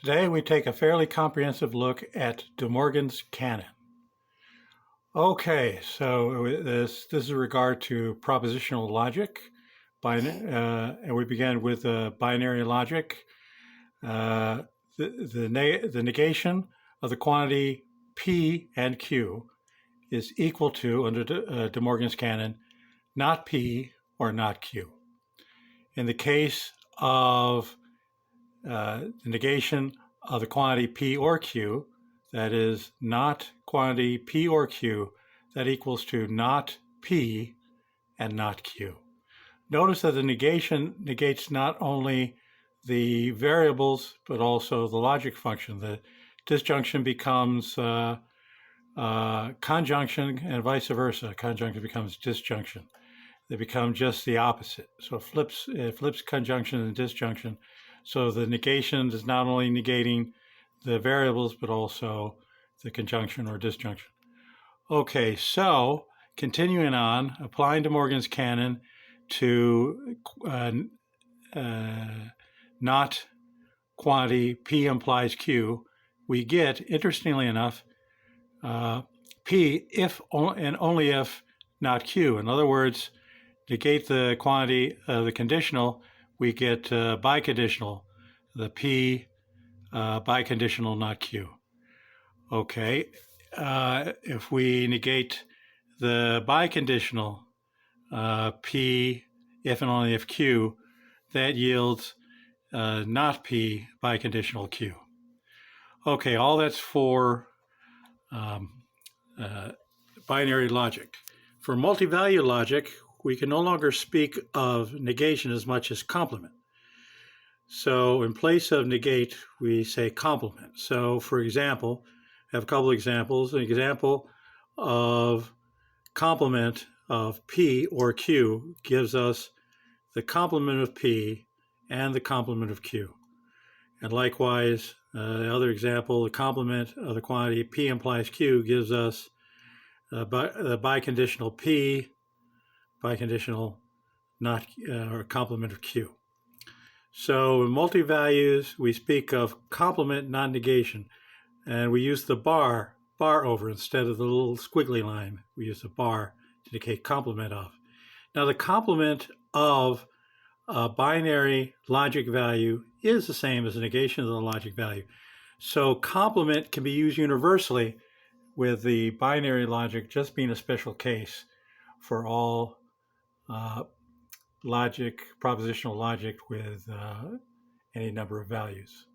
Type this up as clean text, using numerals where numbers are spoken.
Today we take a fairly comprehensive look at DeMorgan's Canon. Okay, so this is in regard to propositional logic, and we began with binary logic. The negation of the quantity P and Q is equal to, under DeMorgan's Canon, not P or not Q. In the case of the negation of the quantity P or Q, that is not quantity P or Q, that equals to not P and not Q. Notice that the negation negates not only the variables, but also the logic function. The disjunction becomes conjunction and vice versa. Conjunction becomes disjunction. They become just the opposite. So it flips conjunction and disjunction. So the negation is not only negating the variables, but also the conjunction or disjunction. Okay, so continuing on, applying DeMorgan's Canon to not quantity P implies Q, we get, interestingly enough, P if and only if not Q. In other words, negate the quantity of the conditional, we get biconditional, the P biconditional, not Q. Okay, if we negate the biconditional P if and only if Q, that yields not P biconditional Q. Okay, all that's for binary logic. For multi-value logic, we can no longer speak of negation as much as complement. So in place of negate, we say complement. So for example, I have a couple examples. An example of complement of P or Q gives us the complement of P and the complement of Q. And likewise, the other example, the complement of the quantity P implies Q gives us the biconditional P, biconditional not or complement of Q. So in multi-values, we speak of complement, not negation, and we use the bar over instead of the little squiggly line. We use the bar to indicate complement of. Now the complement of a binary logic value is the same as the negation of the logic value. So complement can be used universally, with the binary logic just being a special case for all logic, propositional logic with any number of values.